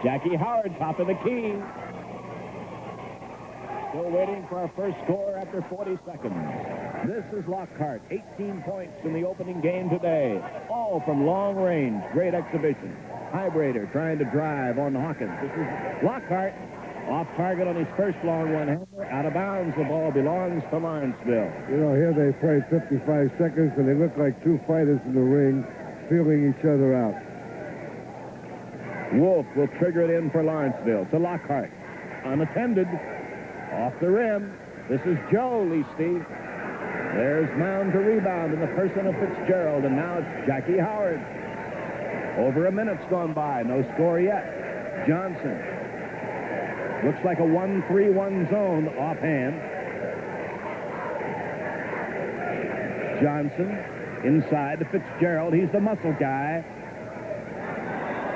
Jackie Howard, top of the key. Still waiting for our first score after 40 seconds. This is Lockhart, 18 points in the opening game today. All from long range. Great exhibition. Highbrader trying to drive on Hawkins. This is Lockhart off target on his first long one-hander. Out of bounds, the ball belongs to Lawrenceville. You know, here they played 55 seconds, and they look like two fighters in the ring feeling each other out. Wolf will trigger it in for Lawrenceville to Lockhart. Unattended. Off the rim. This is Joe Leasty. There's Mound to rebound in the person of Fitzgerald, and now it's Jackie Howard. Over a minute's gone by. No score yet. Johnson. Looks like a 1-3-1 zone offhand. Johnson inside to Fitzgerald. He's the muscle guy.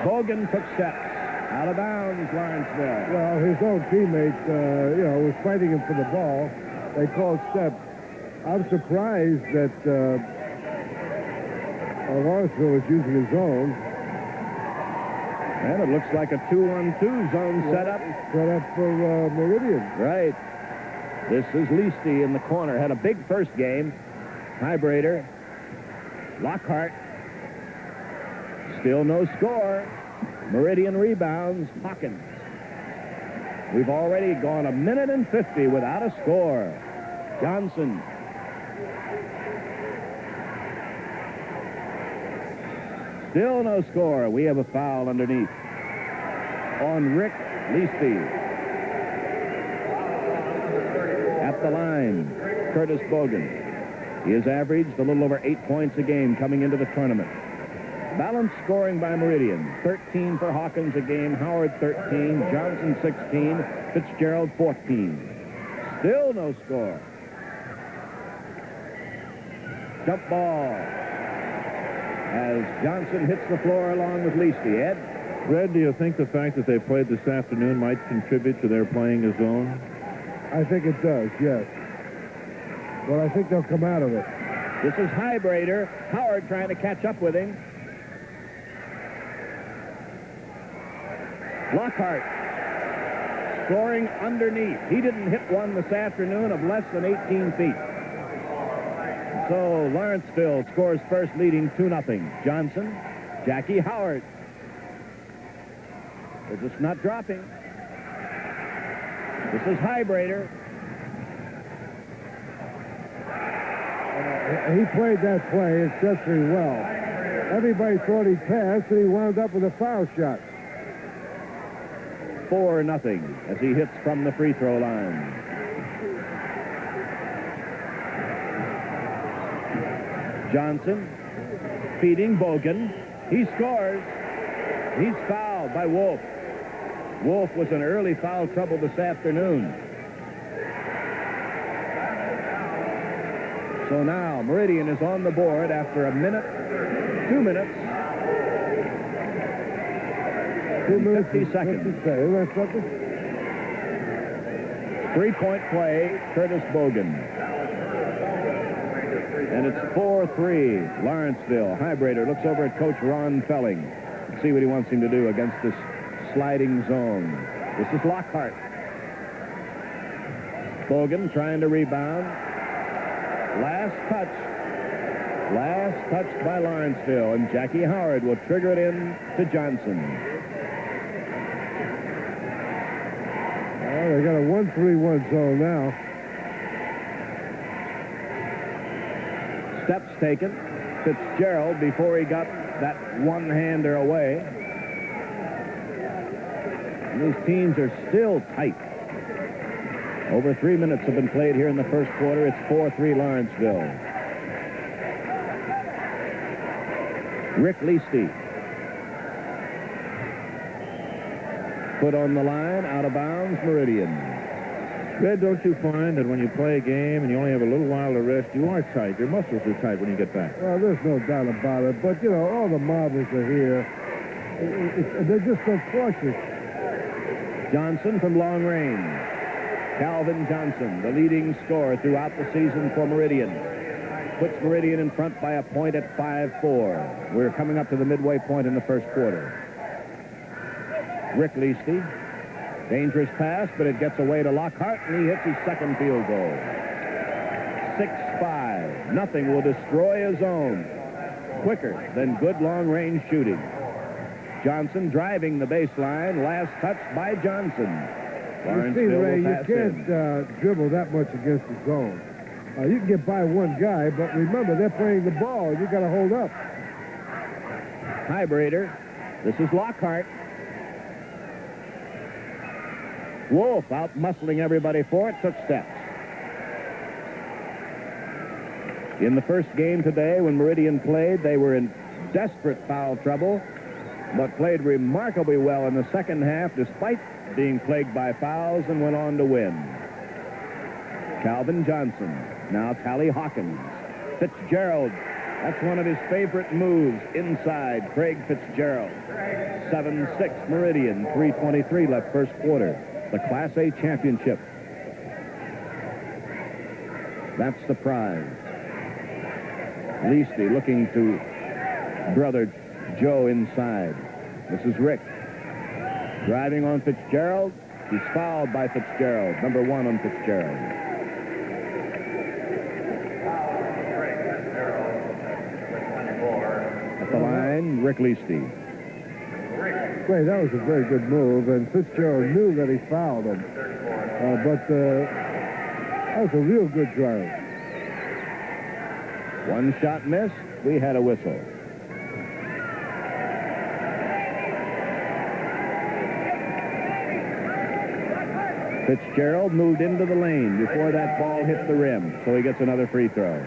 Bogan took steps. Out of bounds, Lawrenceville. Well, his own teammate, was fighting him for the ball. They called steps. I'm surprised that Lawrenceville is using his own. And it looks like a 2-on-2 zone setup. Set up for Meridian. Right. This is Leasty in the corner. Had a big first game. Highbrader. Lockhart. Still no score. Meridian rebounds. Hawkins. We've already gone 1:50 without a score. Johnson. Still no score. We have a foul underneath on Rick Leasty. At the line, Curtis Bogan. He has averaged a little over 8 points a game coming into the tournament. Balanced scoring by Meridian. 13 for Hawkins a game. Howard 13. Johnson 16. Fitzgerald 14. Still no score. Jump ball. As Johnson hits the floor along with Leasty. Ed? Fred, do you think the fact that they played this afternoon might contribute to their playing a zone? I think it does, yes. But I think they'll come out of it. This is Highbrader. Howard trying to catch up with him. Lockhart scoring underneath. He didn't hit one this afternoon of less than 18 feet. So Lawrenceville scores first, leading 2-0. Johnson, Jackie Howard. They're just not dropping. This is Highbrader. He played that play exceptionally well. Everybody thought he passed, and he wound up with a foul shot. 4-0 as he hits from the free throw line. Johnson feeding Bogan. He scores. He's fouled by Wolf. Wolf was in early foul trouble this afternoon. So now Meridian is on the board after 2 minutes. 2 minutes 50 seconds. 3-point play, Curtis Bogan. And it's 4-3, Lawrenceville. Highbrader looks over at Coach Ron Felling. See what he wants him to do against this sliding zone. This is Lockhart. Bogan trying to rebound. Last touch by Lawrenceville, and Jackie Howard will trigger it in to Johnson. Well, they got a 1-3-1 zone now. Steps taken. Fitzgerald before he got that one-hander away. And these teams are still tight. Over 3 minutes have been played here in the first quarter. It's 4-3 Lawrenceville. Rick Leasty. Put on the line, out of bounds, Meridian. Fred, don't you find that when you play a game and you only have a little while to rest, you are tight? Your muscles are tight when you get back. Well, there's no doubt about it. But, all the marbles are here. They're just so cautious. Johnson from long range. Calvin Johnson, the leading scorer throughout the season for Meridian. Puts Meridian in front by a point at 5-4. We're coming up to the midway point in the first quarter. Rick Leasty. Dangerous pass, but it gets away to Lockhart, and he hits his second field goal. 6-5. Nothing will destroy a zone quicker than good long-range shooting. Johnson driving the baseline. Last touch by Johnson. You see, Ray, you can't dribble that much against the zone. You can get by one guy, but remember, they're playing the ball. You got to hold up. Tiebreaker. This is Lockhart. Wolf out muscling everybody for it, took steps. In the first game today, when Meridian played, they were in desperate foul trouble, but played remarkably well in the second half, despite being plagued by fouls, and went on to win. Calvin Johnson, now Tally Hawkins. Fitzgerald, that's one of his favorite moves, inside, Craig Fitzgerald. 7-6 Meridian, 3:23 left first quarter. The Class A championship. That's the prize. Leasty looking to brother Joe inside. This is Rick. Driving on Fitzgerald. He's fouled by Fitzgerald. Number 1 on Fitzgerald. At the line, Rick Leasty. Ray, that was a very good move, and Fitzgerald knew that he fouled him. But that was a real good drive. One shot missed. We had a whistle. Fitzgerald moved into the lane before that ball hit the rim, so he gets another free throw.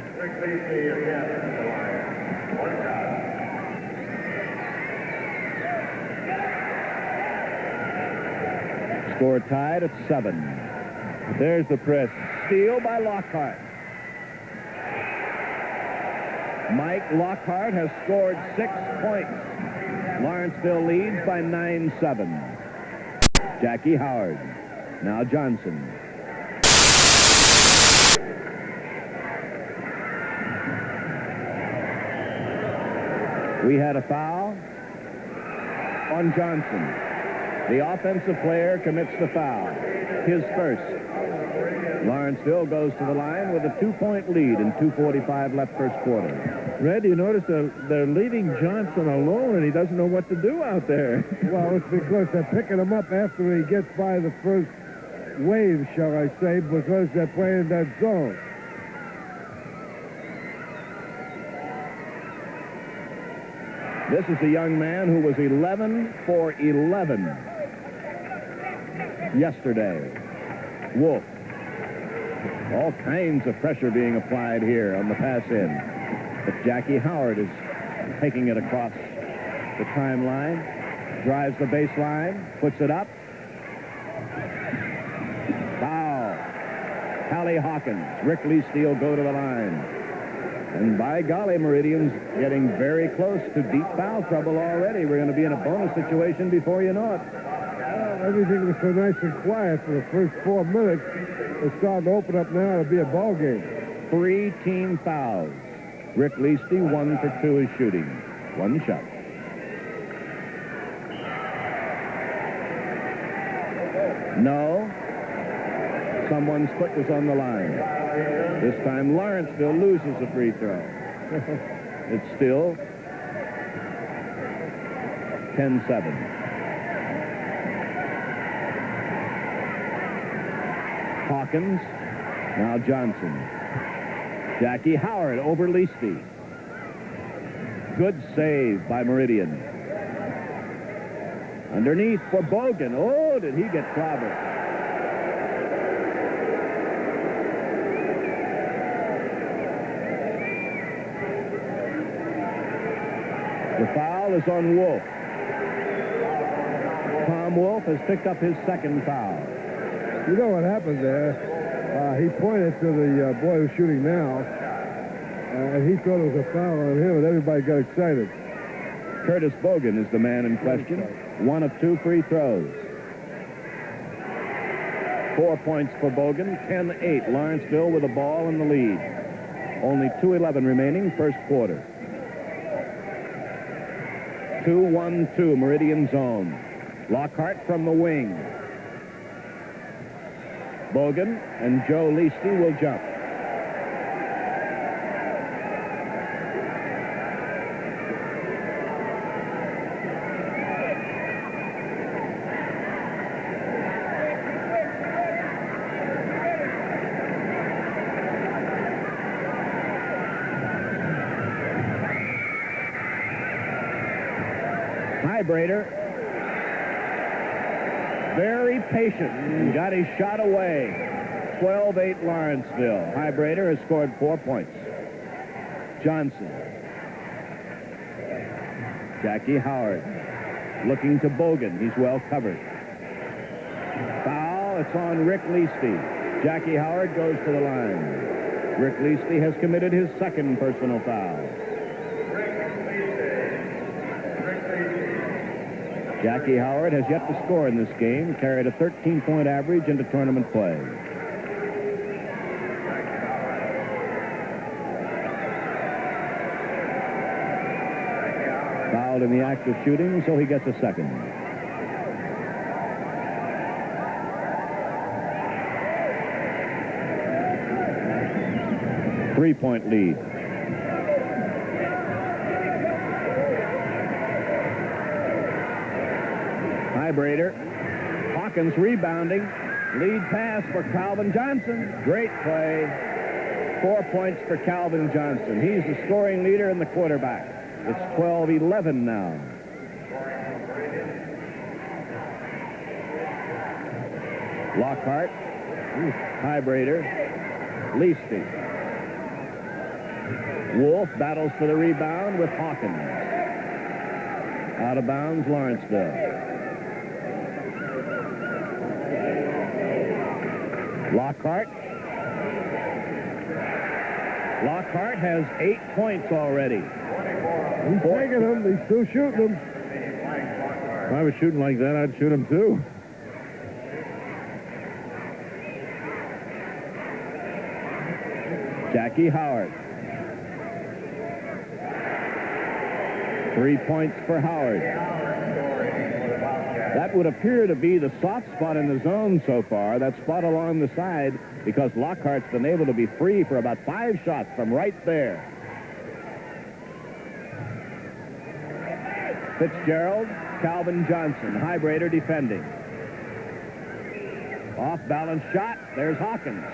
Score tied at 7. There's the press. Steal by Lockhart. Mike Lockhart has scored 6 points. Lawrenceville leads by 9-7. Jackie Howard. Now Johnson. We had a foul on Johnson. The offensive player commits the foul. His first. Lawrenceville goes to the line with a 2-point lead in 2:45 left first quarter. Red, you notice they're leaving Johnson alone, and he doesn't know what to do out there. Well, it's because they're picking him up after he gets by the first wave, shall I say, because they're playing that zone. This is a young man who was 11 for 11 yesterday. Wolf. All kinds of pressure being applied here on the pass in. But Jackie Howard is taking it across the timeline, drives the baseline, puts it up. Foul. Tally Hawkins. Rick Leasty will go to the line. And by golly, Meridian's getting very close to deep foul trouble already. We're going to be in a bonus situation before you know it. Everything was so nice and quiet for the first 4 minutes. It's starting to open up now to be a ball game. 3 team fouls. Rick Leasty, 1 for 2 is shooting. 1 shot. No. Someone's foot was on the line. This time Lawrenceville loses a free throw. It's still 10-7. Hawkins. Now Johnson. Jackie Howard over Leasty. Good save by Meridian. Underneath for Bogan. Oh, did he get clobbered? The foul is on Wolf. Tom Wolf has picked up his second foul. You know what happened there? He pointed to the boy who's shooting now, and he thought it was a foul on him, and everybody got excited. Curtis Bogan is the man in question. 1 of 2 free throws. 4 points for Bogan, 10-8. Lawrenceville with the ball in the lead. Only 2:11 remaining, first quarter. 2-1-2, Meridian zone. Lockhart from the wing. Bogan and Joe Leasty will jump. Vibrator. Very patient and got his shot away. 12-8 Lawrenceville. Vibrator has scored 4 points. Johnson. Jackie Howard looking to Bogan. He's well covered. Foul. It's on Rick Leasty. Jackie Howard goes to the line. Rick Leasty has committed his second personal foul. Jackie Howard has yet to score in this game, carried a 13-point average into tournament play. Fouled in the act of shooting, so he gets a second. Three-point lead. Vibrator. Hawkins rebounding. Lead pass for Calvin Johnson. Great play. 4 points for Calvin Johnson. He's the scoring leader and the quarterback. It's 12-11 now. Lockhart. Vibrator. Leasty. Wolf battles for the rebound with Hawkins. Out of bounds, Lawrenceville. Lockhart. Lockhart has 8 points already. He's taking them. He's still shooting them. If I was shooting like that, I'd shoot him too. Jackie Howard. 3 points for Howard. That would appear to be the soft spot in the zone so far, that spot along the side, because Lockhart's been able to be free for about 5 shots from right there. Fitzgerald, Calvin Johnson, Vibrator defending. Off-balance shot. There's Hawkins.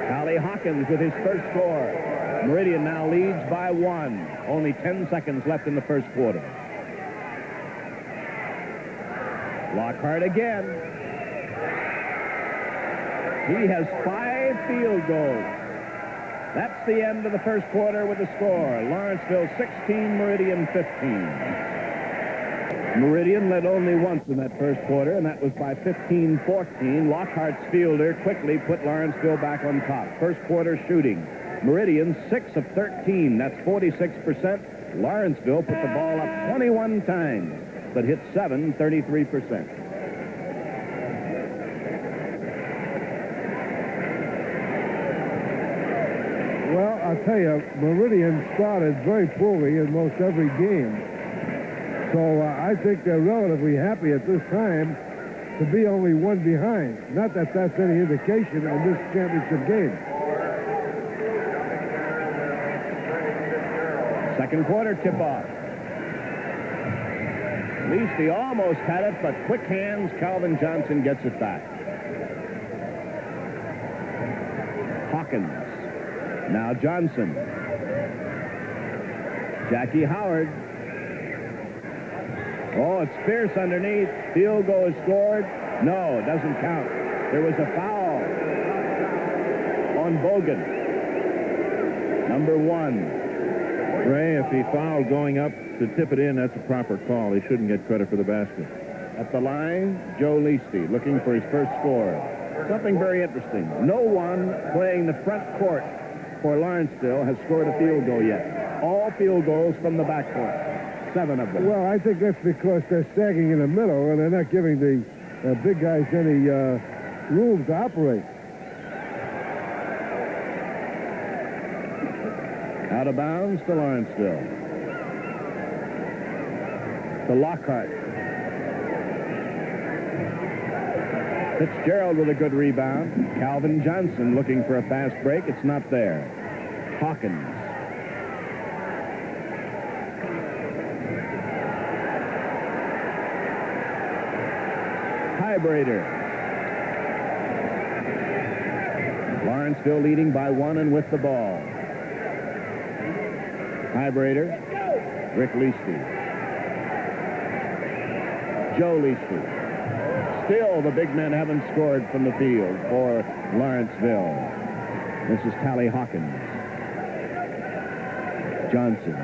Allie Hawkins with his first score. Meridian now leads by 1. Only 10 seconds left in the first quarter. Lockhart again. He has 5 field goals. That's the end of the first quarter with the score. Lawrenceville 16, Meridian 15. Meridian led only once in that first quarter, and that was by 15-14. Lockhart's fielder quickly put Lawrenceville back on top. First quarter shooting. Meridian 6 of 13. That's 46%. Lawrenceville put the ball up 21 times, but hit 7, 33%. Well, I'll tell you, Meridian started very poorly in most every game. So I think they're relatively happy at this time to be only 1 behind. Not that that's any indication in this championship game. Second quarter tip-off. Leasty almost had it, but quick hands. Calvin Johnson gets it back. Hawkins. Now Johnson. Jackie Howard. Oh, it's Fierce underneath. Field goal is scored. No, it doesn't count. There was a foul on Bogan. Number 1. Ray, if he fouled going up to tip it in, that's a proper call. He shouldn't get credit for the basket. At the line, Joe Leasty looking for his first score. Something very interesting. No one playing the front court for Lawrenceville has scored a field goal yet. All field goals from the backcourt. 7 of them. Well, I think that's because they're sagging in the middle and they're not giving the big guys any room to operate. Out of bounds to Lawrenceville. to Lockhart. Fitzgerald with a good rebound. Calvin Johnson looking for a fast break. It's not there. Hawkins. Highbrader. Lawrenceville leading by 1 and with the ball. Highbrader. Rick Leasty. Joe Leasty. Still, the big men haven't scored from the field for Lawrenceville. This is Tally Hawkins. Johnson.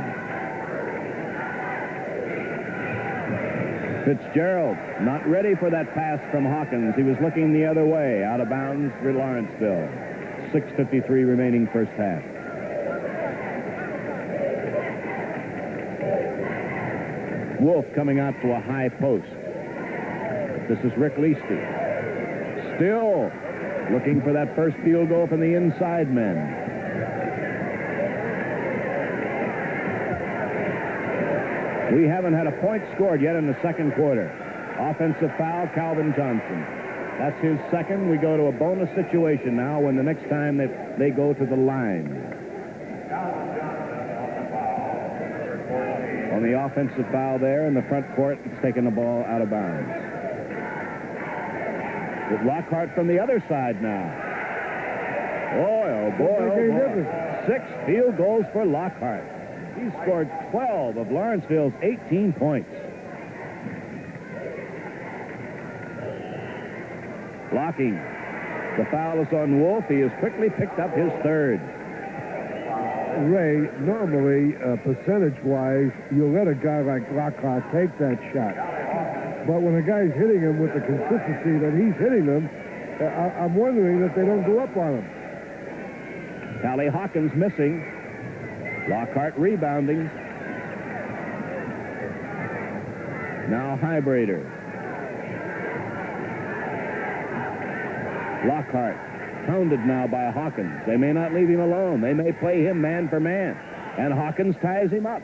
Fitzgerald not ready for that pass from Hawkins. He was looking the other way, out of bounds for Lawrenceville. 6:53 remaining first half. Wolf coming out to a high post. This is Rick Leasty. Still looking for that first field goal from the inside men. We haven't had a point scored yet in the second quarter. Offensive foul, Calvin Johnson. That's his second. We go to a bonus situation now when the next time they go to the line. On the offensive foul there in the front court, it's taking the ball out of bounds. With Lockhart from the other side now. Boy, oh boy, oh boy. 6 field goals for Lockhart. He scored 12 of Lawrenceville's 18 points. Blocking. The foul is on Wolf. He has quickly picked up his third. Ray, normally, percentage-wise, you let a guy like Lockhart take that shot. But when a guy's hitting him with the consistency that he's hitting them, I'm wondering if they don't go up on him. Tally Hawkins missing. Lockhart rebounding. Now Highbrader. Lockhart pounded now by Hawkins. They may not leave him alone. They may play him man for man. And Hawkins ties him up.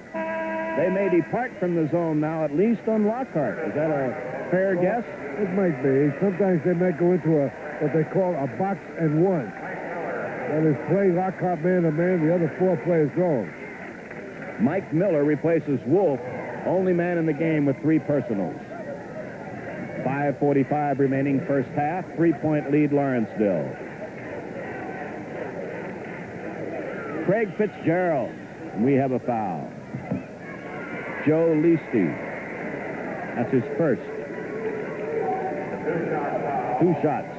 They may depart from the zone now, at least on Lockhart. Is that a fair guess? It might be. Sometimes they might go into what they call a box and one. That is, play Lockhart man to man, the other 4 players zone. Mike Miller replaces Wolf, only man in the game with 3 personals. 5:45 remaining first half, 3-point lead Lawrenceville. Craig Fitzgerald. We have a foul. Joe Leasty. That's his first. 2 shots.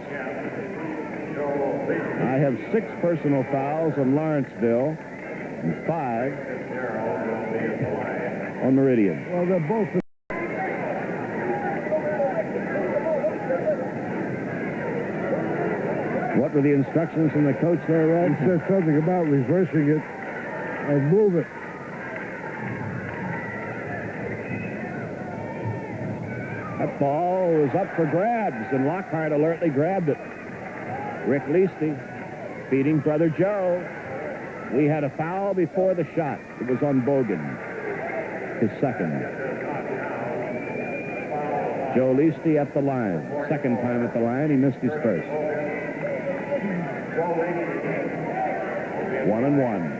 I have 6 personal fouls on Lawrenceville and 5 on Meridian. Well, they're both... What were the instructions from the coach there, Red? He said something about reversing it and move it. That ball was up for grabs, and Lockhart alertly grabbed it. Rick Leasty feeding brother Joe. We had a foul before the shot. It was on Bogan, his second. Joe Leasty at the line. Second time at the line. He missed his first. 1-1.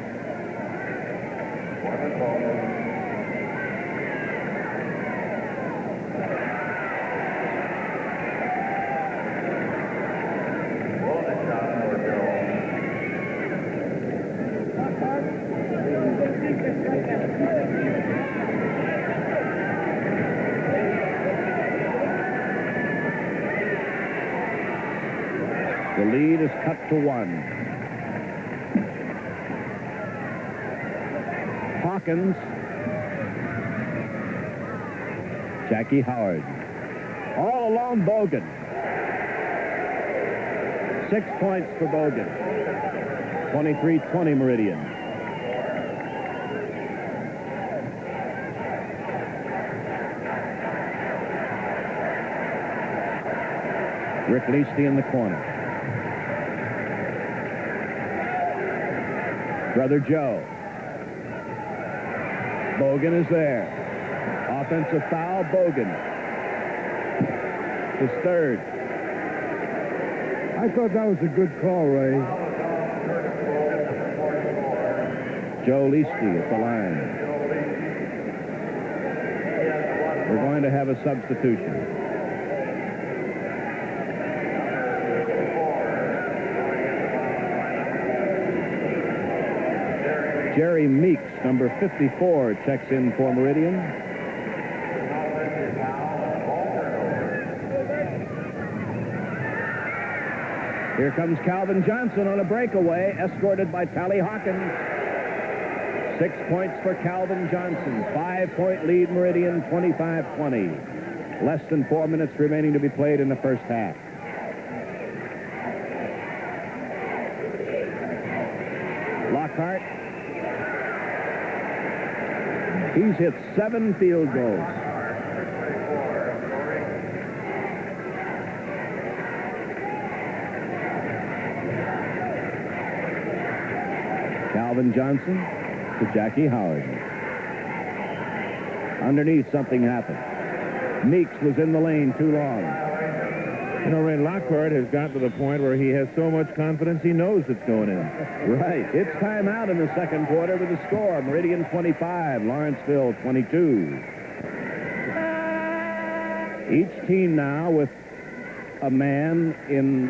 The lead is cut to 1. Hawkins. Jackie Howard. All alone, Bogan. 6 points for Bogan. 23-20 Meridian. Rick Leasty in the corner. Brother Joe. Bogan is there. Off offensive foul. Bogan. His third. I thought that was a good call, Ray. Joe Leasty at the line. We're going to have a substitution. Jerry Meeks, number 54, checks in for Meridian. Here comes Calvin Johnson on a breakaway, escorted by Tally Hawkins. 6 points for Calvin Johnson. 5-point lead, Meridian, 25-20. Less than 4 minutes remaining to be played in the first half. Lockhart. He's hit 7 field goals. Calvin Johnson to Jackie Howard. Underneath, something happened. Meeks was in the lane too long. You know, Ray, Lockhart has gotten to the point where he has so much confidence he knows it's going in. Right. It's time out in the second quarter with the score. Meridian 25, Lawrenceville 22. Each team now with a man in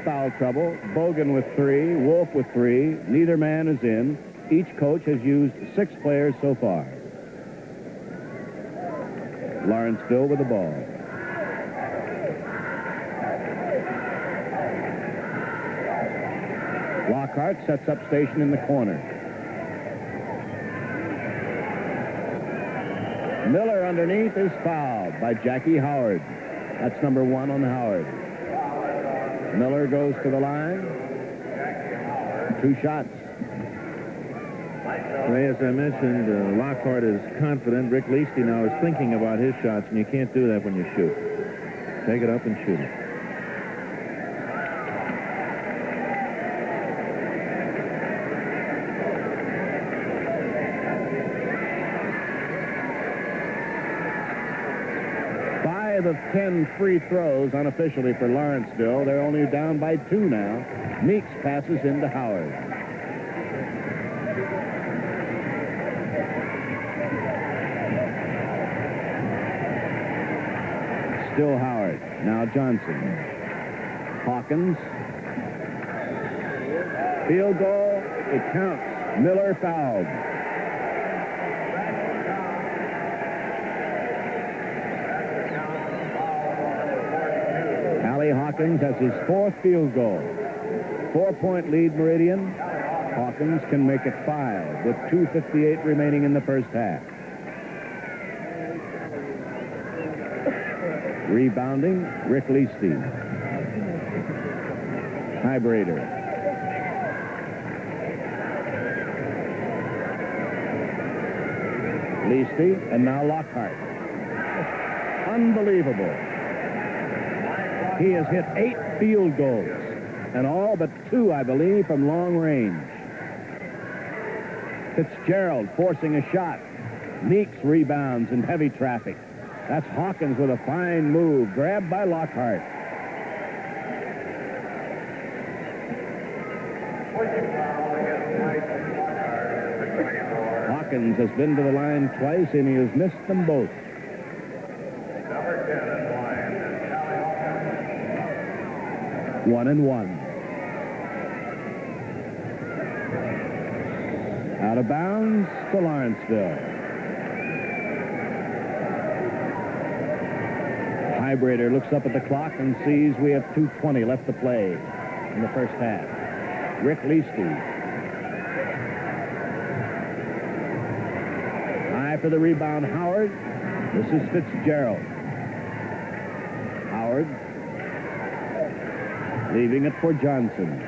foul trouble. Bogan with 3, Wolf with 3. Neither man is in. Each coach has used 6 players so far. Lawrenceville with the ball. Lockhart sets up station in the corner. Miller underneath is fouled by Jackie Howard. That's number 1 on Howard. Miller goes to the line. 2 shots. Ray, as I mentioned, Lockhart is confident. Rick Leasty now is thinking about his shots, and you can't do that when you shoot. Take it up and shoot it. Of 10 free throws unofficially for Lawrenceville. They're only down by 2 now. Meeks passes into Howard. Still Howard. Now Johnson. Hawkins. Field goal. It counts. Miller fouled. Hawkins has his 4th field goal. 4-point lead, Meridian. Hawkins can make it 5 with 2:58 remaining in the first half. Rebounding, Rick Leasty. Highbrader. Leasty, and now Lockhart. Unbelievable. He has hit 8 field goals, and all but 2, I believe, from long range. Fitzgerald forcing a shot. Meeks rebounds in heavy traffic. That's Hawkins with a fine move, grabbed by Lockhart. Hawkins has been to the line twice, and he has missed them both. 1-1. Out of bounds to Lawrenceville. Highbrader looks up at the clock and sees we have 2:20 left to play in the first half. Rick Leasty. High for the rebound, Howard. This is Fitzgerald. Howard. Leaving it for Johnson.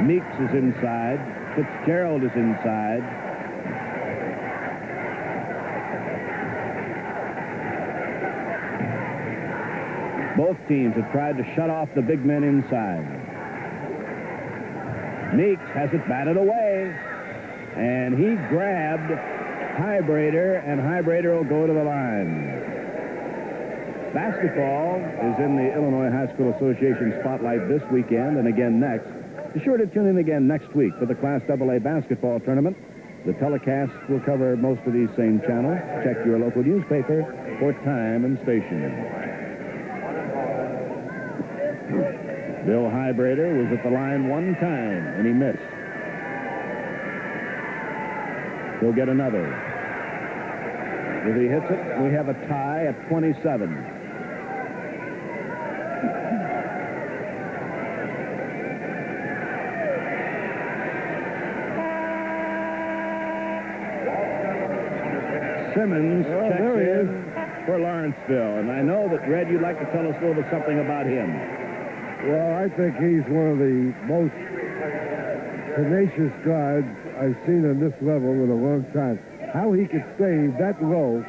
Meeks is inside. Fitzgerald is inside. Both teams have tried to shut off the big men inside. Meeks has it batted away. And he grabbed Hybrader, and Hybrader will go to the line. Basketball is in the Illinois High School Association spotlight this weekend and again next. Be sure to tune in again next week for the Class AA basketball tournament. The telecast will cover most of these same channels. Check your local newspaper for time and station. Bill Hybrader was at the line one time, and he missed. He'll get another. If he hits it, we have a tie at 27. Simmons checks in for Lawrenceville. And I know that, Red, you'd like to tell us a little something about him. Well, I think he's one of the most tenacious guards I've seen on this level in a long time. How he could stay that low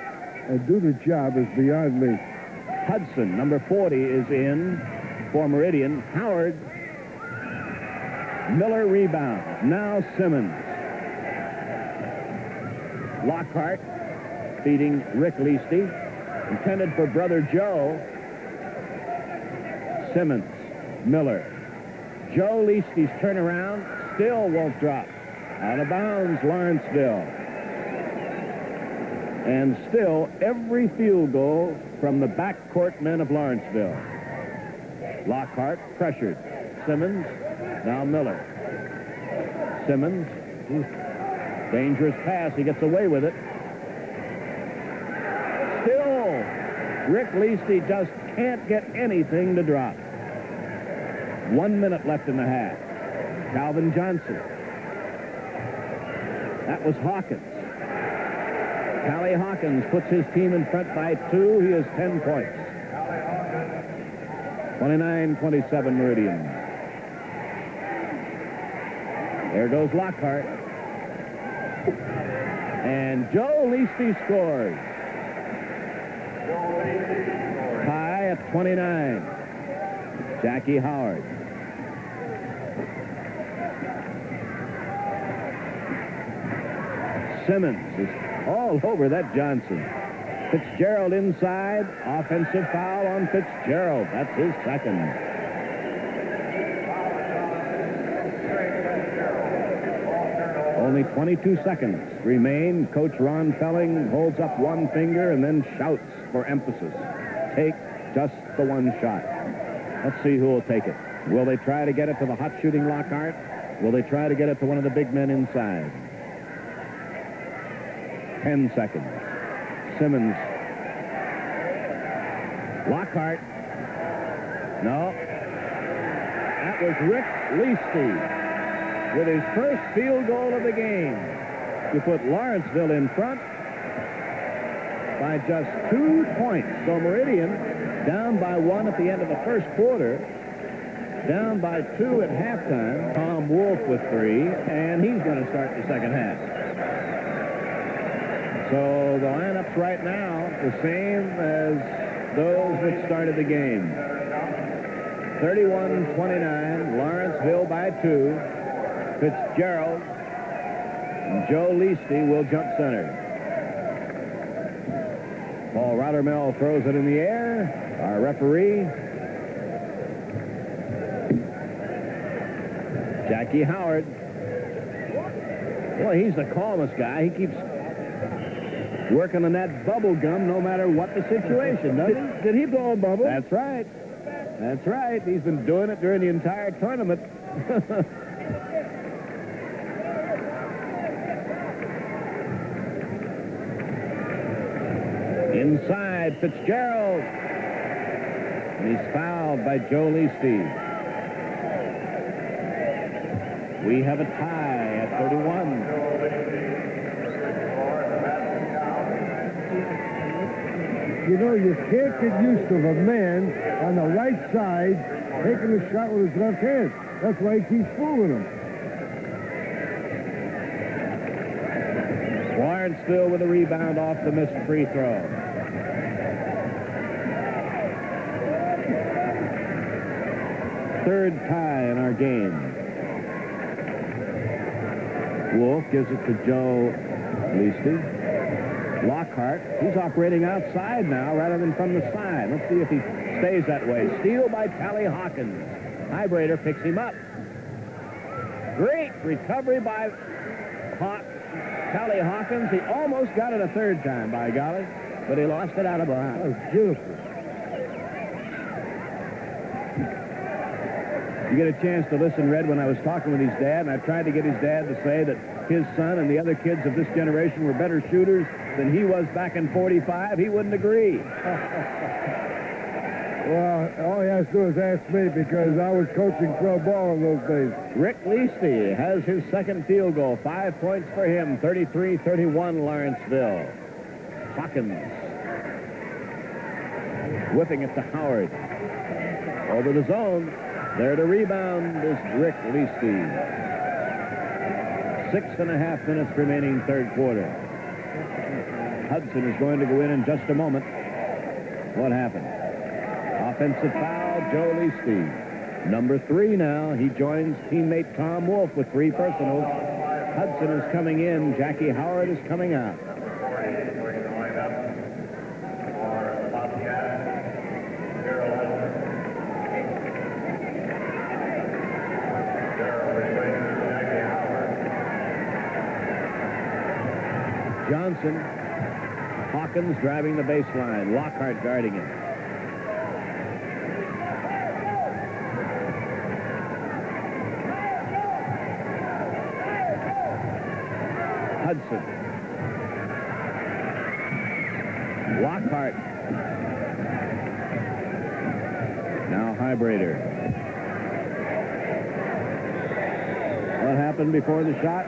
and do the job is beyond me. Hudson, number 40, is in for Meridian. Howard. Miller rebound. Now Simmons. Lockhart feeding Rick Leasty. Intended for brother Joe. Simmons. Miller. Joe Leasty's turnaround still won't drop. Out of bounds, Lawrenceville. And still every field goal from the backcourt men of Lawrenceville. Lockhart pressured. Simmons. Now Miller. Simmons. Dangerous pass. He gets away with it. Still, Rick Leasty just can't get anything to drop. 1 minute left in the half. Calvin Johnson. That was Hawkins. Callie Hawkins puts his team in front by 2. He has 10 points. 29-27 Meridian. There goes Lockhart. And Joe Leasty scores. Tie at 29. Jackie Howard. Simmons is all over that Johnson. Fitzgerald inside. Offensive foul on Fitzgerald. That's his second. Only 22 seconds remain. Coach Ron Felling holds up one finger and then shouts for emphasis. Take just the one shot. Let's see who will take it. Will they try to get it to the hot shooting Lockhart? Will they try to get it to one of the big men inside? 10 seconds. Simmons. Lockhart. No. That was Rick Leasty with his first field goal of the game to put Lawrenceville in front by just 2 points. So Meridian down by 1 at the end of the first quarter, down by 2 at halftime. Tom Wolf with 3, and he's going to start the second half. So the lineups right now, the same as those which started the game. 31-29, Lawrenceville by 2. Fitzgerald and Joe Leasty will jump center. Paul Rottermel throws it in the air. Our referee, Jackie Howard. Boy, he's the calmest guy. He keeps working on that bubble gum no matter what the situation, doesn't he? Did he blow a bubble? That's right. That's right. He's been doing it during the entire tournament. Inside, Fitzgerald. And he's fouled by Joe Leasty. We have a tie at 31. You know, you can't get used to a man on the right side taking a shot with his left hand. That's why he keeps fooling him. Lawrenceville with a rebound off the missed free throw. Third tie in our game. Wolf gives it to Joe Leasty. Lockhart, he's operating outside now rather than from the side. Let's see if he stays that way. Steal by Tally Hawkins. Hybrader picks him up. Great recovery by Tally Hawkins. He almost got it a third time, by golly, but he lost it out of bounds. That was beautiful. You get a chance to listen, Red, when I was talking with his dad, and I tried to get his dad to say that his son and the other kids of this generation were better shooters than he was back in 45. He wouldn't agree. Well, all he has to do is ask me because I was coaching pro ball in those days. Rick Leasty has his second field goal. 5 points for him. 33-31 Lawrenceville. Hawkins whipping it to Howard. Over the zone. There to rebound is Rick Leasty. 6.5 minutes remaining third quarter. Hudson is going to go in just a moment. What happened? Offensive foul, Joe Leasty. Number 3 now. He joins teammate Tom Wolf with 3 personals. Hudson is coming in. Jackie Howard is coming out. Johnson. Hawkins driving the baseline. Lockhart guarding him. Hudson. Lockhart. Now Hybrader. What happened before the shot?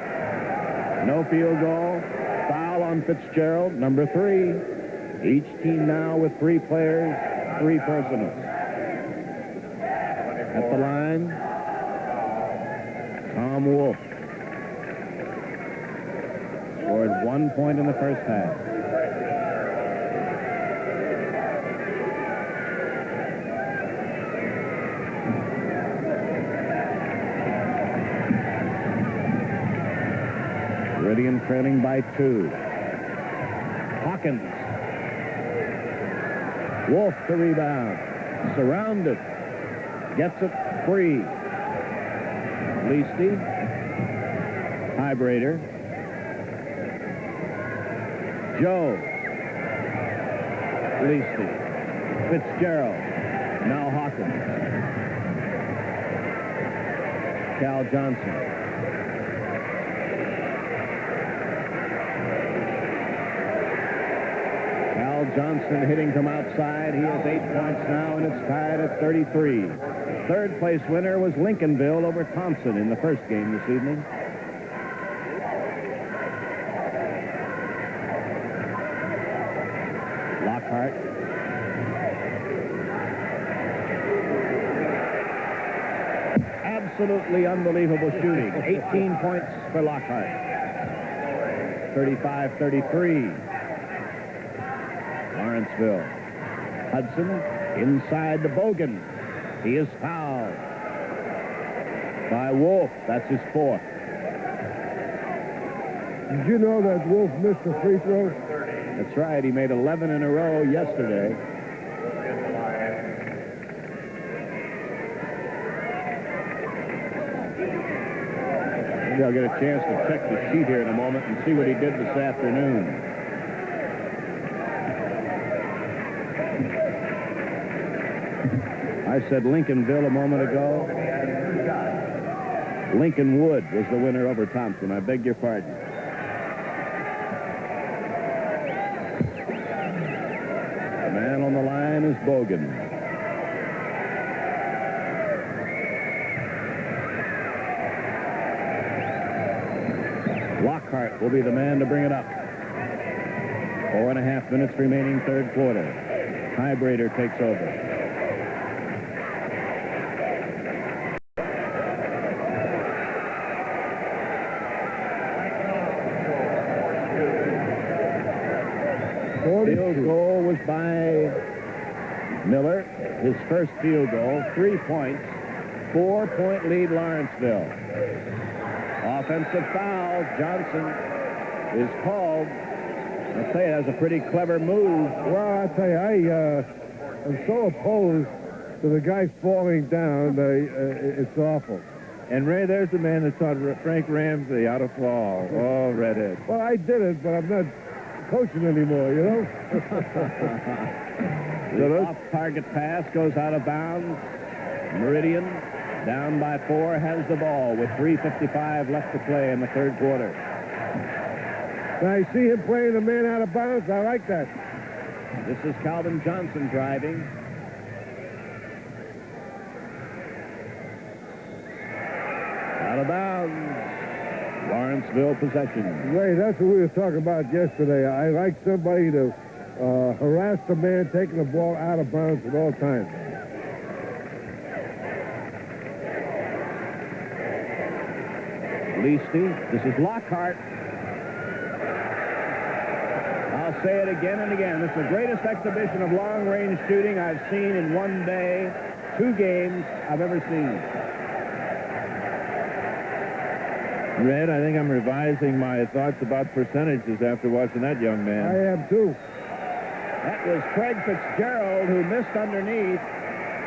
No field goal. Foul on Fitzgerald, number 3. Each team now with 3 players, 3 personals. At the line, Tom Wolf. Scored 1 point in the first half. Meridian trailing by 2. Hawkins. Wolf to rebound. Surrounded. Gets it free. Leasty. Hybrader. Joe. Leasty. Fitzgerald. Now Hawkins. Cal Johnson. Johnson hitting from outside. He has 8 points now, and it's tied at 33. Third place winner was Lincolnville over Thompson in the first game this evening. Lockhart. Absolutely unbelievable shooting. 18 points for Lockhart. 35-33. Lawrenceville. Hudson inside the Bogan. He is fouled by Wolf. That's his 4th. Did you know that Wolf missed a free throw? That's right. He made 11 in a row yesterday. Maybe I'll get a chance to check the sheet here in a moment and see what he did this afternoon. I said Lincolnville a moment ago. Lincolnwood was the winner over Thompson. I beg your pardon. The man on the line is Bogan. Lockhart will be the man to bring it up. 4.5 minutes remaining third quarter. Hybrader takes over. Field goal was by Miller. His first field goal, 3 points. 4-point lead, Lawrenceville. Offensive foul. Johnson is called. I'll say that's a pretty clever move. Well, I tell you, I'm so opposed to the guy falling down. It's awful. And, Ray, there's the man that taught Frank Ramsey how to fall. Oh, redhead. Well, I did it, but I'm not coaching anymore, you know? The off-target pass goes out of bounds. Meridian, down by 4, has the ball with 3:55 left to play in the third quarter. Now, you see him playing the man out of bounds? I like that. This is Calvin Johnson driving. Out of bounds. Lawrenceville possession. Ray, that's what we were talking about yesterday. I like somebody to harass the man taking the ball out of bounds at all times. Leasty. This is Lockhart. I'll say it again and again. This is the greatest exhibition of long-range shooting I've seen in one day, 2 games I've ever seen. Red, I think I'm revising my thoughts about percentages after watching that young man. I am, too. That was Craig Fitzgerald who missed underneath.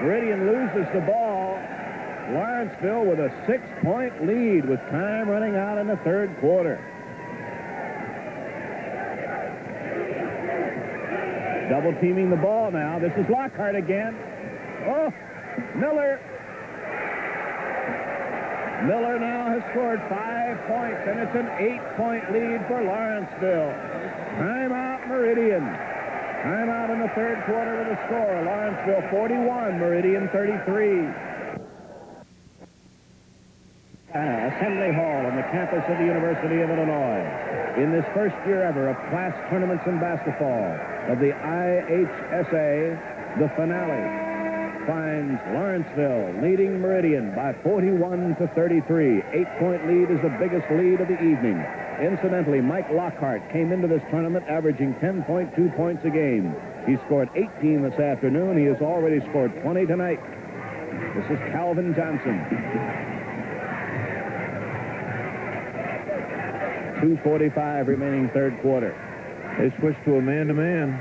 Meridian loses the ball. Lawrenceville with a 6-point lead with time running out in the third quarter. Double teaming the ball now. This is Lockhart again. Oh, Miller. Miller now has scored 5 points, and it's an 8-point lead for Lawrenceville. Timeout, Meridian. Timeout in the third quarter with a score. Lawrenceville 41, Meridian 33. Assembly Hall on the campus of the University of Illinois. In this first year ever of class tournaments in basketball of the IHSA, the finale finds Lawrenceville leading Meridian by 41-33. 8-point lead is the biggest lead of the evening. Incidentally, Mike Lockhart came into this tournament averaging 10.2 points a game. He scored 18 this afternoon. He has already scored 20 tonight. This is Calvin Johnson. 2:45 remaining third quarter. They switched to a man-to-man.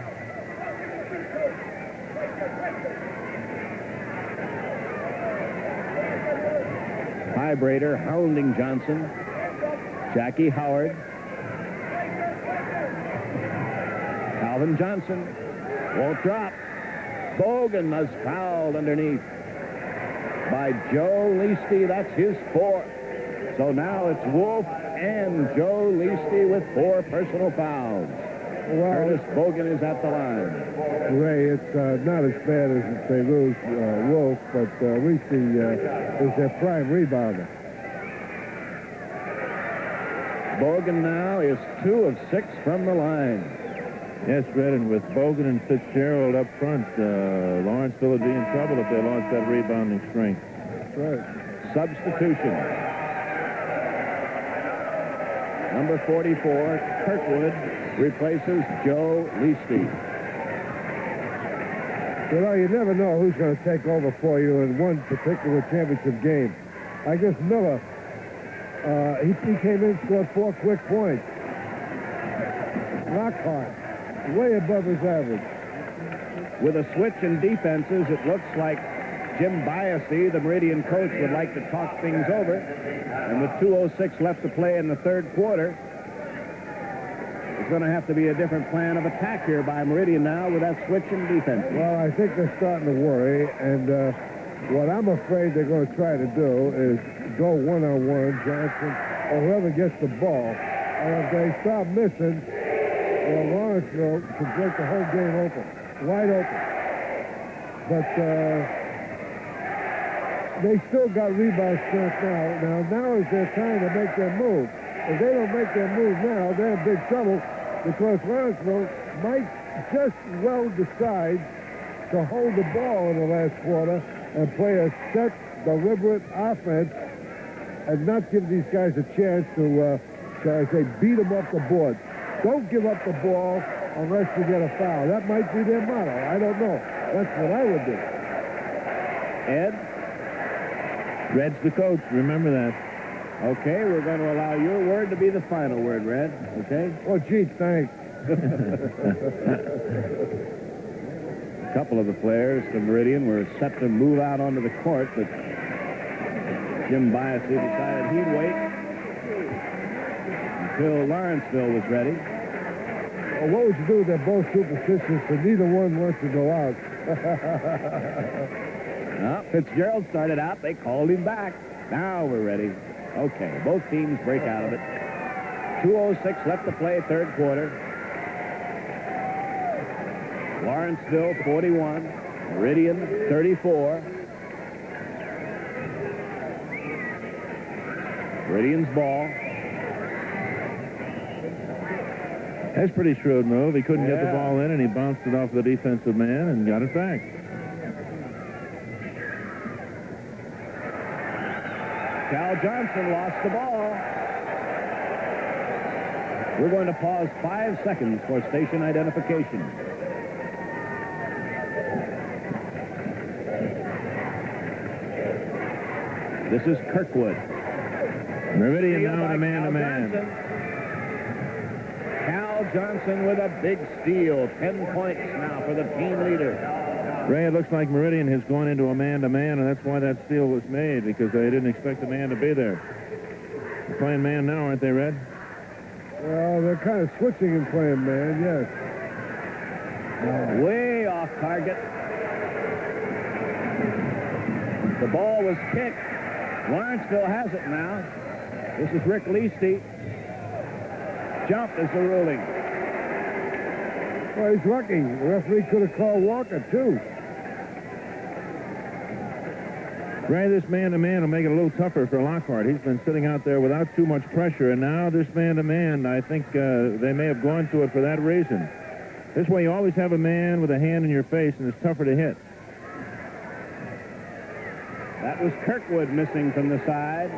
Vibrator hounding Johnson. Jackie Howard. Calvin Johnson won't drop. Bogan is fouled underneath by Joe Leasty. That's his 4th. So now it's Wolf and Joe Leasty with 4 personal fouls. Well, Curtis Bogan is at the line. Ray, it's not as bad as if they lose Wolf, but Leasty is their prime rebounder. Bogan now is 2 of 6 from the line. Yes, Red, and with Bogan and Fitzgerald up front, Lawrenceville would be in trouble if they lost that rebounding strength. That's right. Substitution. Number 44, Kirkwood, replaces Joe Leasty. You know, you never know who's going to take over for you in one particular championship game. I guess Miller, he came in and scored 4 quick points. Lockhart, way above his average. With a switch in defenses, it looks like Jim Biasy, the Meridian coach, would like to talk things over. And with 2:06 left to play in the third quarter, it's going to have to be a different plan of attack here by Meridian now with that switch in defense. Well, I think they're starting to worry, and what I'm afraid they're going to try to do is go one-on-one, Johnson, or whoever gets the ball. And if they start missing, well, Lawrenceville could break the whole game open, wide open. But they still got rebound strength now. Now is their time to make their move. If they don't make their move now, they're in big trouble because Lawrenceville might just well decide to hold the ball in the last quarter and play a set, deliberate offense and not give these guys a chance to, shall I say, beat them off the board. Don't give up the ball unless you get a foul. That might be their motto. I don't know. That's what I would do. Ed? Red's the coach. Remember that. Okay, we're going to allow your word to be the final word, Red. Okay? Oh, gee, thanks. A couple of the players from Meridian were set to move out onto the court, but Jim Biasy decided he'd wait until Lawrenceville was ready. Well, what would you do if they're both superstitious and neither one wants to go out? Well, Fitzgerald started out. They called him back. Now we're ready. Okay, both teams break out of it. 2:06 left to play, third quarter. Lawrenceville 41, Meridian 34. Meridian's ball. That's a pretty shrewd move. He couldn't get the ball in, and he bounced it off the defensive man and got it back. Cal Johnson lost the ball. We're going to pause 5 seconds for station identification. This is Kirkwood. Meridian now in a man-to-man. Cal Johnson with a big steal. 10 points now for the team leader. Ray, it looks like Meridian has gone into a man-to-man, and that's why that steal was made, because they didn't expect the man to be there. They're playing man now, aren't they, Red? Well, they're kind of switching and playing man, yes. Way off target. The ball was kicked. Lawrenceville has it now. This is Rick Leasty. Jump is the ruling. Well, he's lucky. The referee could have called Walker, too. Ray, this man-to-man will make it a little tougher for Lockhart. He's been sitting out there without too much pressure, and now this man-to-man, I think they may have gone to it for that reason. This way you always have a man with a hand in your face, and it's tougher to hit. That was Kirkwood missing from the side.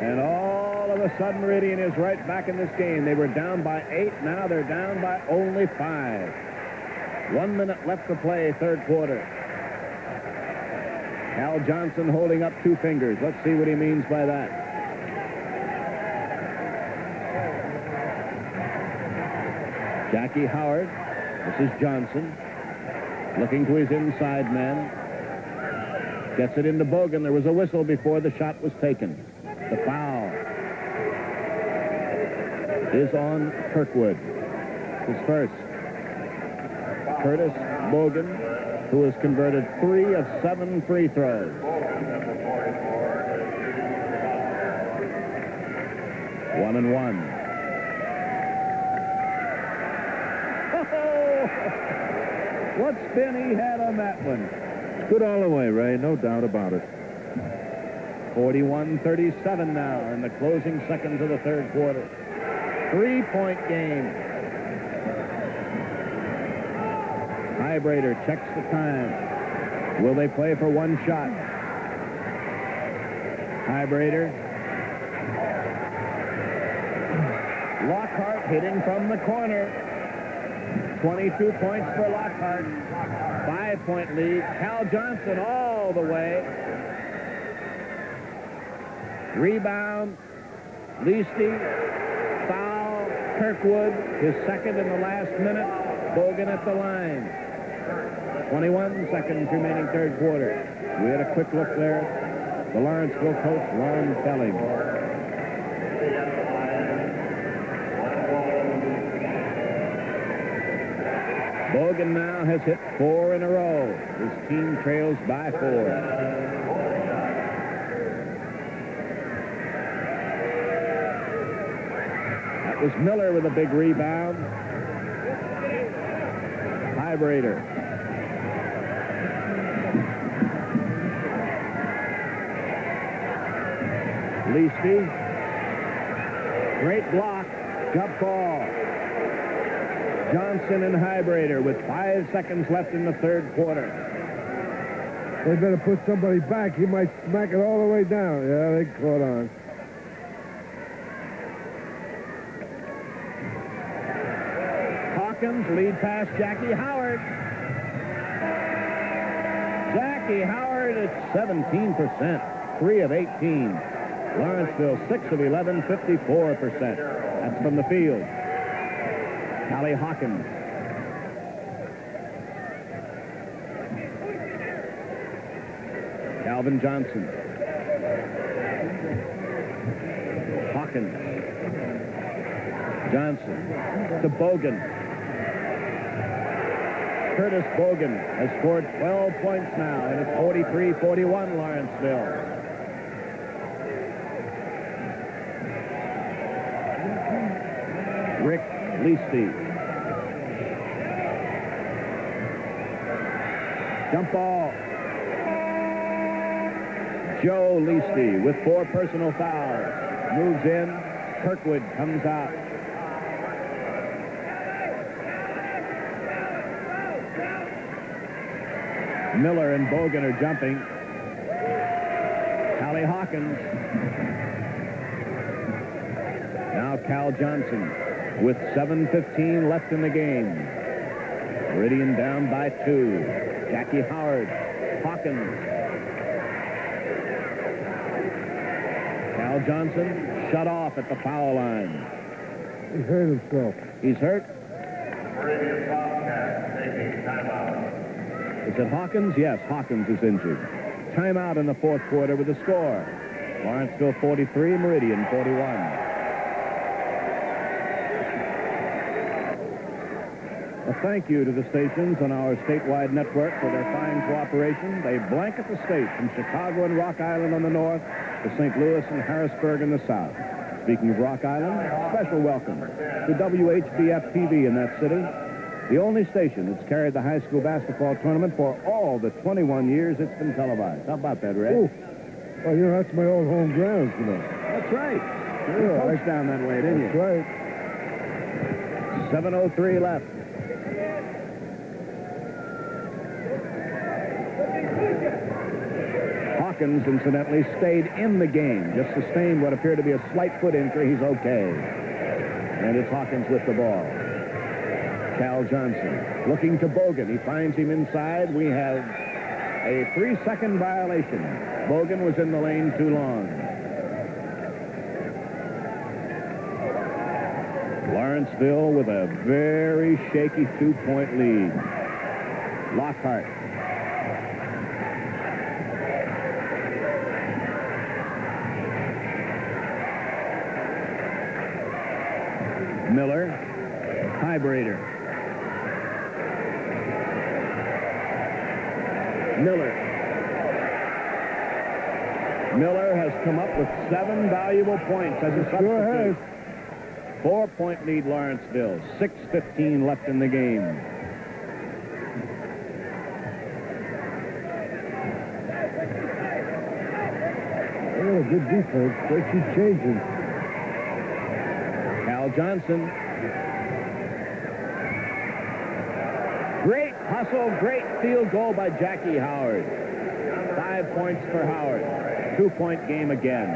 And all of a sudden, Meridian is right back in this game. They were down by 8. Now they're down by only 5. 1 minute left to play, third quarter. Cal Johnson holding up 2 fingers. Let's see what he means by that. Jackie Howard. This is Johnson. Looking to his inside man. Gets it into Bogan. There was a whistle before the shot was taken. The foul is on Kirkwood. His first. Curtis Bogan, who has converted 3 of 7 free throws. 1-1. Oh, what spin he had on that one. Good all the way, Ray, no doubt about it. 41-37 now in the closing seconds of the third quarter. 3-point game. Highbrader checks the time. Will they play for 1 shot? Highbrader. Lockhart hitting from the corner. 22 points for Lockhart. 5-point lead. Cal Johnson all the way. Rebound. Leasty. Foul. Kirkwood. His second in the last minute. Bogan at the line. 21 seconds remaining third quarter. We had a quick look there. The Lawrenceville coach, Ron Felling. Bogan now has hit 4 in a row. His team trails by 4. That was Miller with a big rebound. Highbrader. Leasty. Great block. Jump ball. Johnson and Highbrader with 5 seconds left in the third quarter. They better put somebody back. He might smack it all the way down. Yeah, they caught on. Hawkins lead past Jackie Howard. Jackie Howard at 17%. 3 of 18. Lawrenceville, 6 of 11, 54%. That's from the field. Callie Hawkins. Calvin Johnson. Hawkins. Johnson to Bogan. Curtis Bogan has scored 12 points now, and it's 43-41 Lawrenceville. Rick Leasty. Jump ball. Joe Leasty with 4 personal fouls. Moves in. Kirkwood comes out. Miller and Bogan are jumping. Callie Hawkins. Now Cal Johnson with 7:15 left in the game. Meridian down by 2. Jackie Howard. Hawkins. Cal Johnson shut off at the foul line. He hurt himself. He's hurt. Meridian Bobcats taking timeout. Is it Hawkins? Yes, Hawkins is injured. Timeout in the fourth quarter with the score. Lawrenceville 43, Meridian 41. A thank you to the stations on our statewide network for their fine cooperation. They blanket the state from Chicago and Rock Island on the north to St. Louis and Harrisburg in the south. Speaking of Rock Island, special welcome to WHBF-TV in that city, the only station that's carried the high school basketball tournament for all the 21 years it's been televised. How about that, Red? Oh, well, you know, that's my old home grounds, you know. That's right. You Yeah, coached down that way, didn't That's you? right. 7:03 left. Hawkins, incidentally, stayed in the game. Just sustained what appeared to be a slight foot injury. He's okay. And it's Hawkins with the ball. Cal Johnson looking to Bogan. He finds him inside. We have a 3-second violation. Bogan was in the lane too long. Lawrenceville with a very shaky 2-point lead. Lockhart. Miller. Highbrader. Miller has come up with 7 valuable points as a substitute. Go ahead. 4-point lead Lawrenceville. 6:15 left in the game. Oh, good defense. They keep changing. Cal Johnson. Great hustle, great field goal by Jackie Howard. 5 points for Howard. 2-point game again.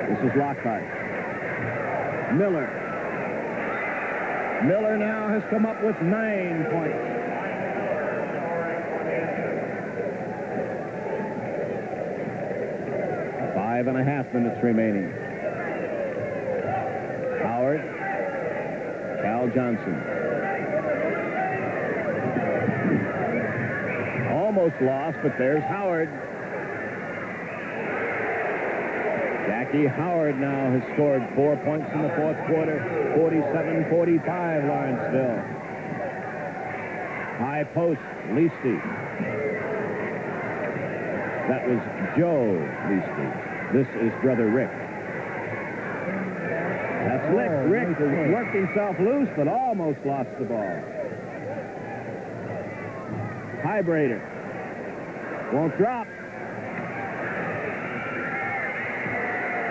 This is Lockhart. Miller. Miller now has come up with 9 points. Five and a half minutes remaining. Howard. Cal Johnson. Almost lost, but there's Howard. Jackie Howard now has scored 4 points in the fourth quarter. 47-45 Lawrenceville. High post, Leasty. That was Joe Leasty. This is brother Rick. That's Rick. Rick has worked himself loose, but almost lost the ball. Highbrader. Won't drop.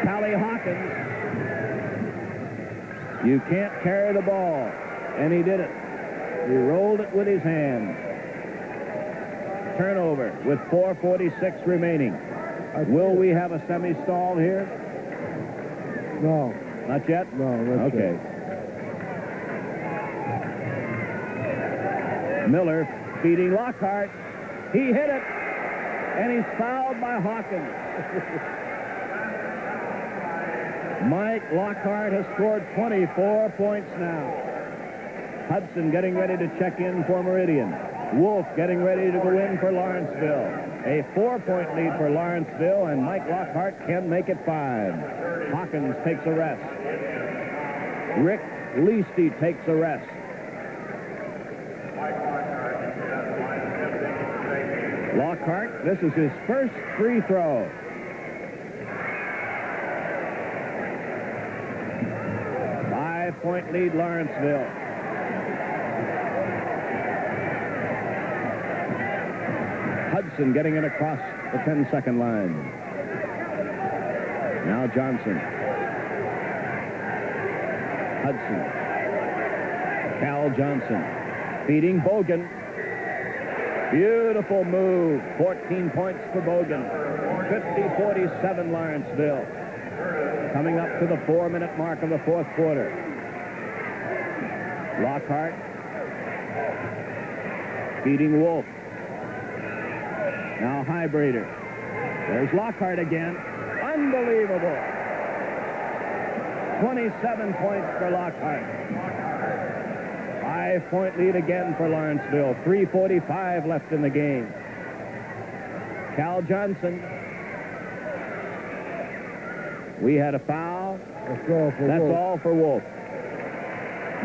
Callie Hawkins. You can't carry the ball. And he did it. He rolled it with his hand. Turnover with 4:46 remaining. Will we have a semi-stall here? No. Not yet? No, that's okay. Miller feeding Lockhart. He hit it. And he's fouled by Hawkins. Mike Lockhart has scored 24 points now. Hudson getting ready to check in for Meridian. Wolf getting ready to go in for Lawrenceville. A 4-point lead for Lawrenceville, and Mike Lockhart can make it 5. Hawkins takes a rest. Rick Leasty takes a rest. Lockhart, this is his first free throw. Five-point lead, Lawrenceville. Hudson getting it across the 10-second line. Now Johnson. Hudson. Cal Johnson. Feeding Bogan. Beautiful move. 14 points for Bogan. 50-47 Lawrenceville. Coming up to the 4-minute mark of the fourth quarter. Lockhart. Feeding Wolf. Now Highbrader. There's Lockhart again. Unbelievable. 27 points for Lockhart. 5-point lead again for Lawrenceville. 3:45 left in the game. Cal Johnson. We had a foul. That's all for Wolf.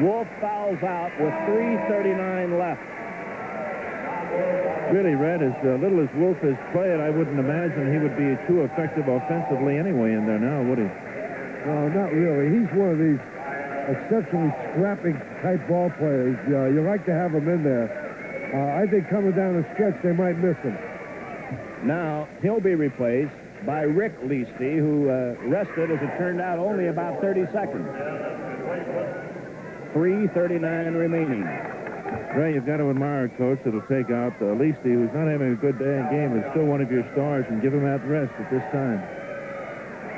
Wolf fouls out with 3:39 left. Really, Red, as little as Wolf has played, I wouldn't imagine he would be too effective offensively anyway in there now, would he? No, not really. He's one of these exceptionally scrappy type ball players. You like to have him in there. I think coming down the stretch, they might miss him. Now, he'll be replaced by Rick Leasty, who rested, as it turned out, only about 30 seconds. 3:39 remaining. Ray, you've got to admire a coach that'll take out Leasty, who's not having a good day in game, is still one of your stars, and give him that rest at this time.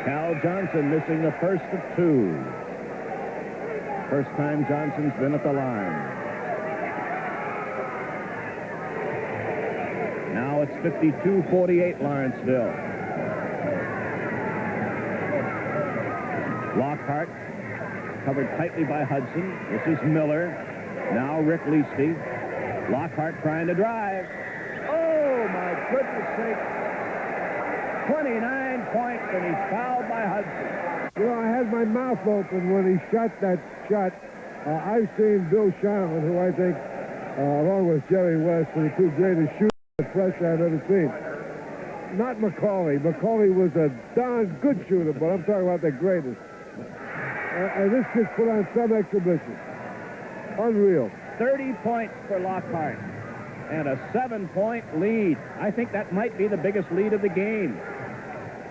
Cal Johnson missing the first of 2. First time Johnson's been at the line. Now it's 52-48 Lawrenceville. Lockhart covered tightly by Hudson. This is Miller. Now Rick Leasty. Lockhart trying to drive. Oh, my goodness sake. 29 points, and he's fouled by Hudson. You know, I had my mouth open when he shot that shot. I've seen Bill Sharman, who I think, along with Jerry West, are the two greatest shooters of press I've ever seen. Not McCauley. McCauley was a darn good shooter, but I'm talking about the greatest. And this kid's put on some exhibition. Unreal. 30 points for Lockhart and a 7-point lead. I think that might be the biggest lead of the game.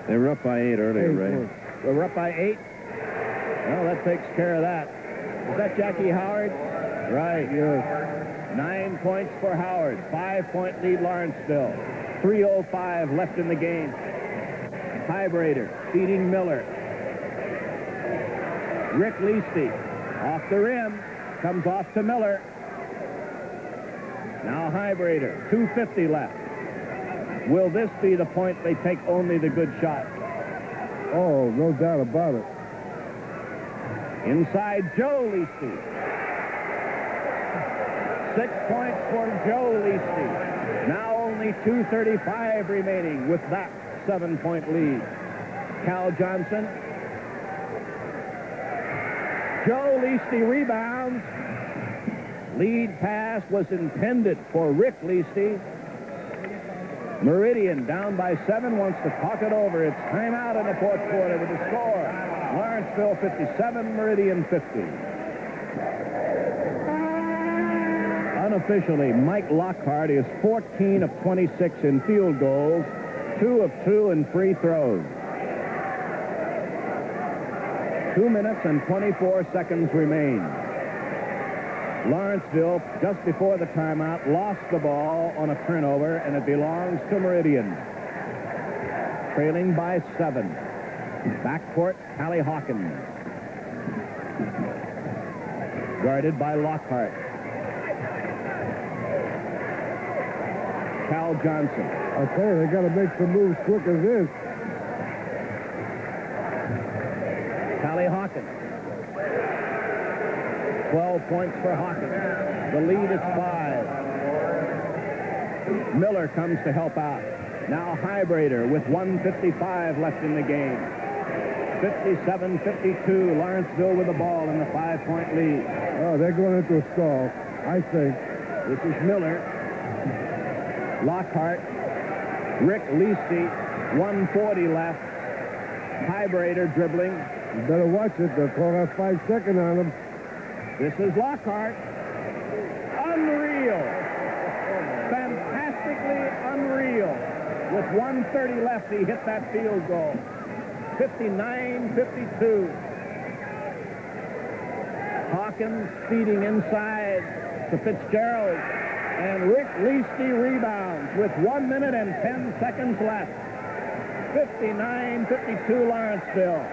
They were up by 8 earlier, Ray. We're up by 8. Well, that takes care of that. Is that Jackie Howard? Right. Yes. 9 points for Howard. 5-point lead Lawrenceville. 3:05 left in the game. Highbrader feeding Miller. Rick Leasty off the rim. Comes off to Miller. Now Highbrader. 2:50 left. Will this be the point they take only the good shot? Oh, no doubt about it. Inside Joe Leasty. 6 points for Joe Leasty. Now only 2:35 remaining with that 7-point lead. Cal Johnson. Joe Leasty rebounds. Lead pass was intended for Rick Leasty. Meridian down by 7, wants to talk it over. It's timeout in the fourth quarter with the score. Lawrenceville 57, Meridian 50. Unofficially, Mike Lockhart is 14 of 26 in field goals, 2 of 2 in free throws. 2 minutes and 24 seconds remain. Lawrenceville, just before the timeout, lost the ball on a turnover, and it belongs to Meridian. Trailing by 7. Backcourt, Hallie Hawkins. Guarded by Lockhart. Cal Johnson. I'll tell you, they got to make some moves quick as this. Callie Hawkins. 12 points for Hawkins. The lead is 5. Miller comes to help out. Now Hybrader with 1:55 left in the game. 57-52. Lawrenceville with the ball in the 5-point lead. Oh, they're going into a stall, I think. This is Miller. Lockhart. Rick Leasty. 1:40 left. Hybrader dribbling. You better watch it. They'll call that 5-second on them. This is Lockhart. Unreal. Fantastically unreal. With 1:30 left, he hit that field goal. 59-52. Hawkins feeding inside to Fitzgerald. And Rick Leasty rebounds with 1 minute and 10 seconds left. 59-52 Lawrenceville.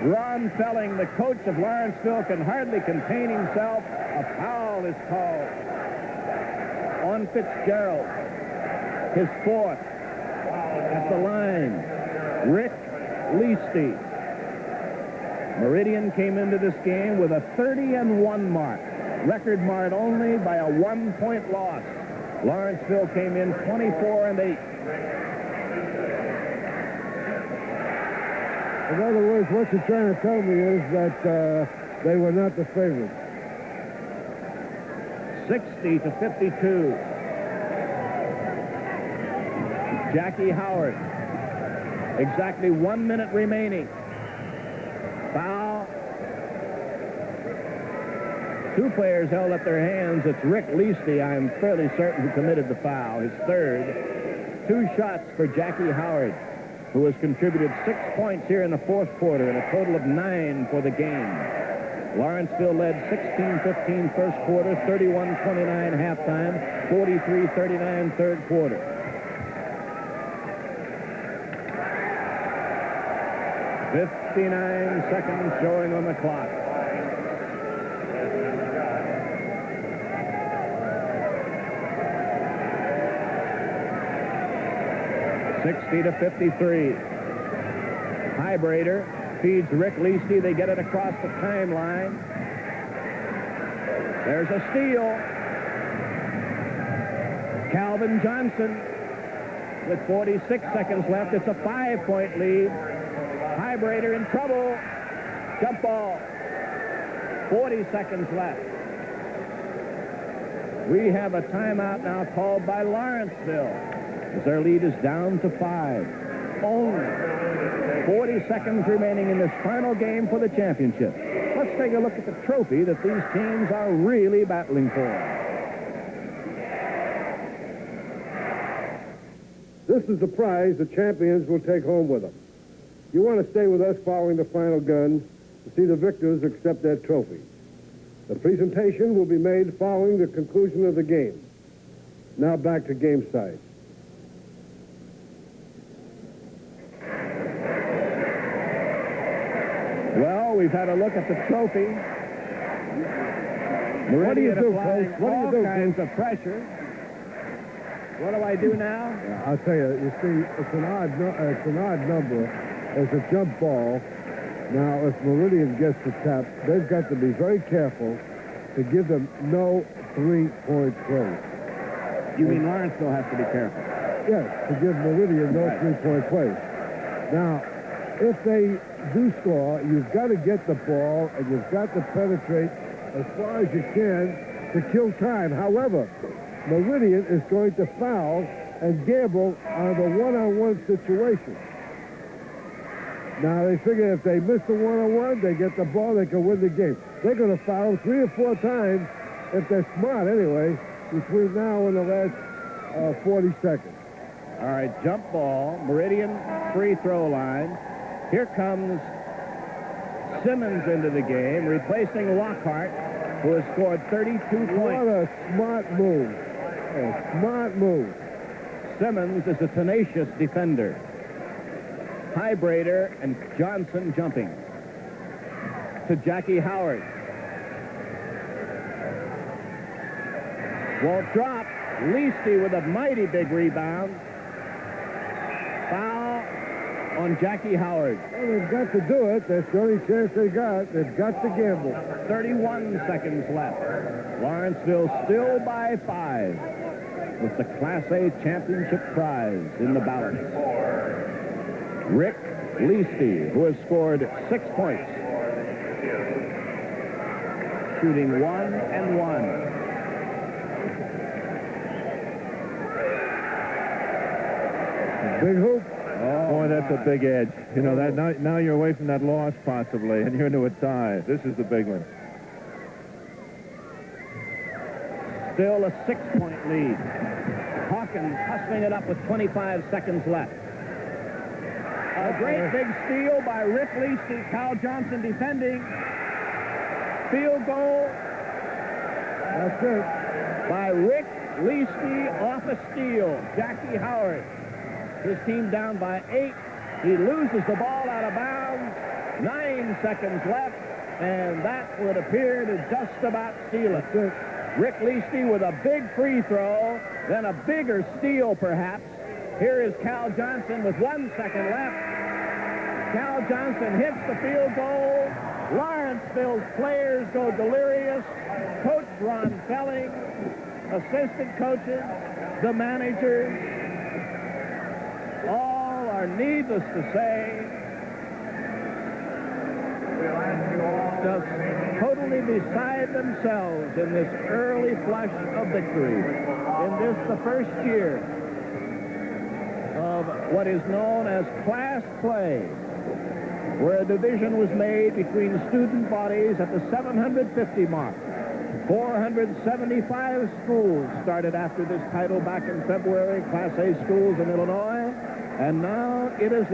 Ron Felling, the coach of Lawrenceville, can hardly contain himself. A foul is called on Fitzgerald. His fourth at the line. Rick Leasty. Meridian came into this game with a 30-1 mark. Record marred only by a 1-point loss. Lawrenceville came in 24-8. In other words, what you're trying to tell me is that they were not the favorites. 60-52. Jackie Howard. Exactly 1 minute remaining. Foul. Two players held up their hands. It's Rick Leasty, I'm fairly certain, who committed the foul, his third. 2 shots for Jackie Howard, who has contributed 6 points here in the fourth quarter and a total of 9 for the game. Lawrenceville led 16-15 first quarter, 31-29 halftime, 43-39 third quarter. "59 seconds showing on the clock. "60-53. Hybrader feeds Rick Leasty. They get it across the timeline. There's a steal. Calvin Johnson with 46 seconds left. It's a 5-point lead. Hybrader in trouble. Jump ball. 40 seconds left. We have a timeout now called by Lawrenceville, as their lead is down to 5. Only 40 seconds remaining in this final game for the championship. Let's take a look at the trophy that these teams are really battling for. This is the prize the champions will take home with them. You want to stay with us following the final gun to see the victors accept that trophy. The presentation will be made following the conclusion of the game. Now back to game side. Well, we've had a look at the trophy. What do you do, applying Coach? What do you all do, kinds Coach? of pressure. What do I do now? Yeah, I'll tell you see, it's an odd number. It's a jump ball. Now, if Meridian gets the tap, they've got to be very careful to give them no 3-point play. You mean Lawrenceville has to be careful? Yes, to give Meridian no 3-point play. Now, if they do score, you've got to get the ball and you've got to penetrate as far as you can to kill time. However, Meridian is going to foul and gamble on the one-on-one situation. Now, they figure if they miss the one-on-one, they get the ball, they can win the game. They're going to foul 3 or 4 times, if they're smart anyway, between now and the last 40 seconds. All right, jump ball, Meridian free throw line. Here comes Simmons into the game, replacing Lockhart, who has scored 32 points. What a smart move. A smart move. Simmons is a tenacious defender. Hybrader and Johnson jumping. To Jackie Howard. Won't drop. Leasty with a mighty big rebound. Foul on Jackie Howard. Well, they've got to do it. That's the only chance they got. They've got to gamble. 31 seconds left. Lawrenceville still by 5 with the Class A championship prize in the balance. Rick Leasty, who has scored 6 points, shooting 1 and 1. Big hoop. Oh, boy, that's a big edge. You know, that now you're away from that loss, possibly, and you're into a tie. This is the big one. Still a 6-point lead. Hawkins hustling it up with 25 seconds left. A great big steal by Rick Leasty. Cal Johnson defending. Field goal. That's it. By Rick Leasty off a steal. Jackie Howard. His team down by 8. He loses the ball out of bounds. 9 seconds left, and that would appear to just about seal it. Rick Leasty with a big free throw, then a bigger steal, perhaps. Here is Cal Johnson with 1 second left. Cal Johnson hits the field goal. Lawrenceville's players go delirious. Coach Ron Felling, assistant coaches, the managers, all are, needless to say, just totally beside themselves in this early flush of victory. In this, the first year of what is known as class play, where a division was made between student bodies at the 750 mark. 475 schools started after this title back in February, Class A schools in Illinois, and now it is